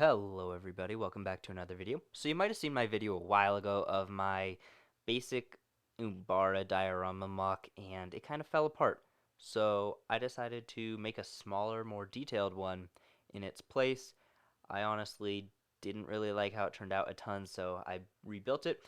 Hello everybody, welcome back to another video. So you might have seen my video a while ago of my basic Umbara diorama MOC and it kind of fell apart. So I decided to make a smaller, more detailed one in its place. I honestly didn't really like how it turned out a ton, so I rebuilt it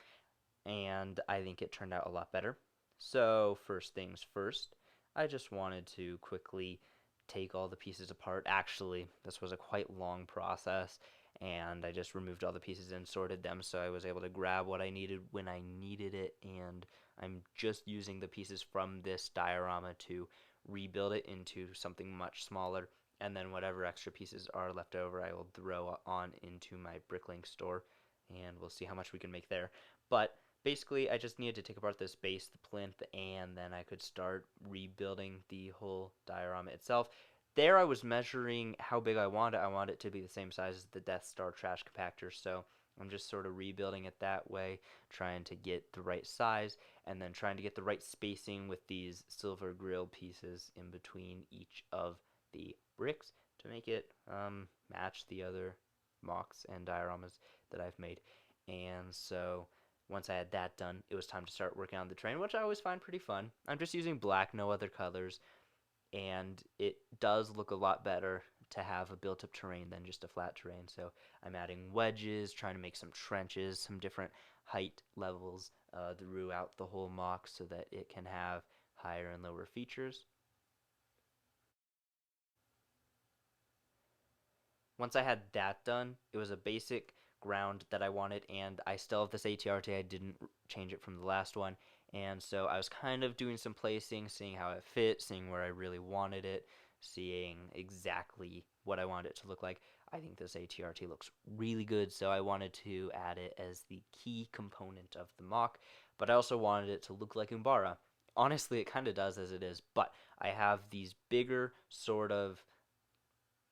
and I think it turned out a lot better. So first things first, I just wanted to quickly take all the pieces apart. Actually, this was a quite long process, and I just removed all the pieces and sorted them so I was able to grab what I needed when I needed it, and I'm just using the pieces from this diorama to rebuild it into something much smaller, and then whatever extra pieces are left over I will throw on into my bricklink store, and we'll see how much we can make there. But basically, I just needed to take apart this base, the plinth, and then I could start rebuilding the whole diorama itself. There I was measuring how big I want it. I want it to be the same size as the Death Star trash compactor, so I'm just sort of rebuilding it that way, trying to get the right size, and then trying to get the right spacing with these silver grill pieces in between each of the bricks to make it match the other MOCs and dioramas that I've made. And so once I had that done, it was time to start working on the terrain, which I always find pretty fun. I'm just using black, no other colors, and it does look a lot better to have a built-up terrain than just a flat terrain. So I'm adding wedges, trying to make some trenches, some different height levels throughout the whole MOC so that it can have higher and lower features. Once I had that done, it was a basic ground that I wanted, and I still have this ATRT. I didn't change it from the last one, and so I was kind of doing some placing, seeing how it fit, seeing where I really wanted it, seeing exactly what I wanted it to look like. I think this ATRT looks really good, so I wanted to add it as the key component of the MOC, but I also wanted it to look like Umbara. Honestly, it kind of does as it is, but I have these bigger sort of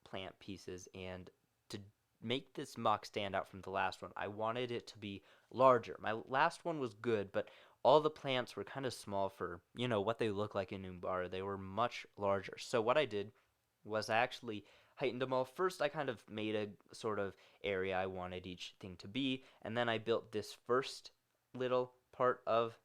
plant pieces, and to make this MOC stand out from the last one, I wanted it to be larger. My last one was good, but all the plants were kind of small for, what they look like in Umbara. They were much larger. So what I did was I actually heightened them all. First, I kind of made a sort of area I wanted each thing to be, and then I built this first little part of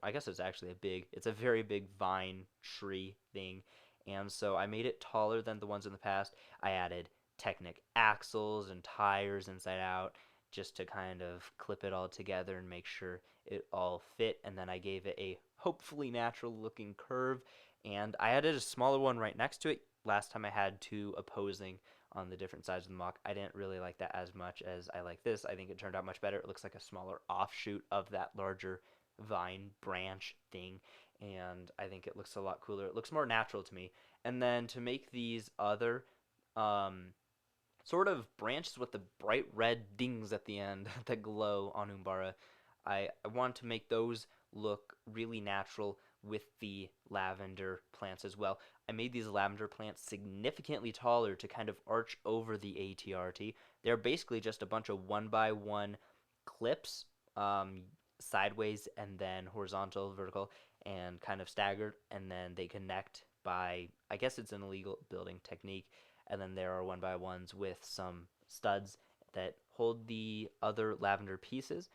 I guess it's a very big vine tree thing, and so I made it taller than the ones in the past. I added Technic axles and tires inside out just to kind of clip it all together and make sure it all fit, and then I gave it a hopefully natural looking curve, and I added a smaller one right next to it. Last time I had two opposing on the different sides of the MOC. I didn't really like that as much as I like this. I think it turned out much better. It looks like a smaller offshoot of that larger vine branch thing, and I think it looks a lot cooler. It looks more natural to me. And then to make these other um, sort of branches with the bright red things at the end that glow on Umbara, I want to make those look really natural with the lavender plants as well. I made these lavender plants significantly taller to kind of arch over the ATRT. They're basically just a bunch of one by one clips, sideways and then horizontal, vertical, and kind of staggered, and then they connect by, I guess it's an illegal building technique, and then there are one by ones with some studs that hold the other lavender pieces,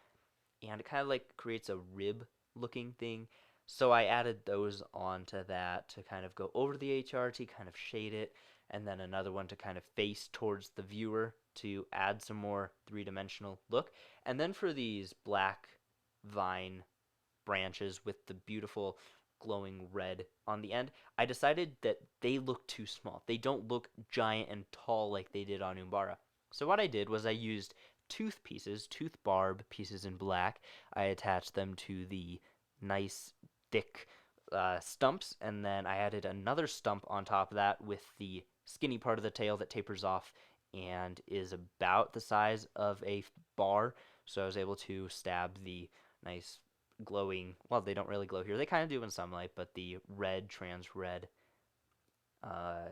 and it kind of like creates a rib looking thing. So I added those onto that to kind of go over the HRT, kind of shade it, and then another one to kind of face towards the viewer to add some more three-dimensional look. And then for these black vine branches with the beautiful glowing red on the end, I decided that they look too small. They don't look giant and tall like they did on Umbara. So what I did was I used tooth barb pieces in black. I attached them to the nice thick stumps, and then I added another stump on top of that with the skinny part of the tail that tapers off and is about the size of a bar. So I was able to stab the nice glowing, well, they don't really glow here. They kind of do in sunlight, but the red, trans red uh,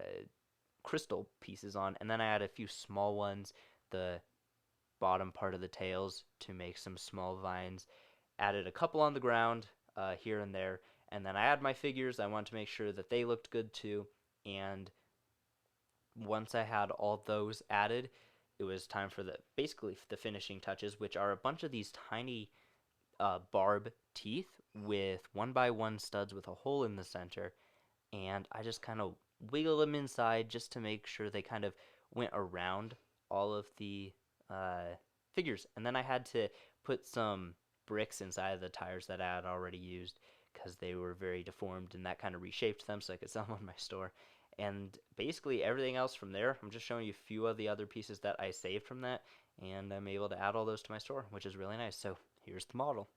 crystal pieces on. And then I add a few small ones, the bottom part of the tails to make some small vines. Added a couple on the ground here and there. And then I add my figures. I wanted to make sure that they looked good too. And once I had all those added, it was time for the basically the finishing touches, which are a bunch of these tiny barb teeth with 1x1 studs with a hole in the center, and I just kind of wiggle them inside just to make sure they kind of went around all of the uh, figures. And then I had to put some bricks inside of the tires that I had already used because they were very deformed, and that kind of reshaped them so I could sell them on my store. And basically everything else from there, I'm just showing you a few of the other pieces that I saved from that, and I'm able to add all those to my store, which is really nice. So here's the model.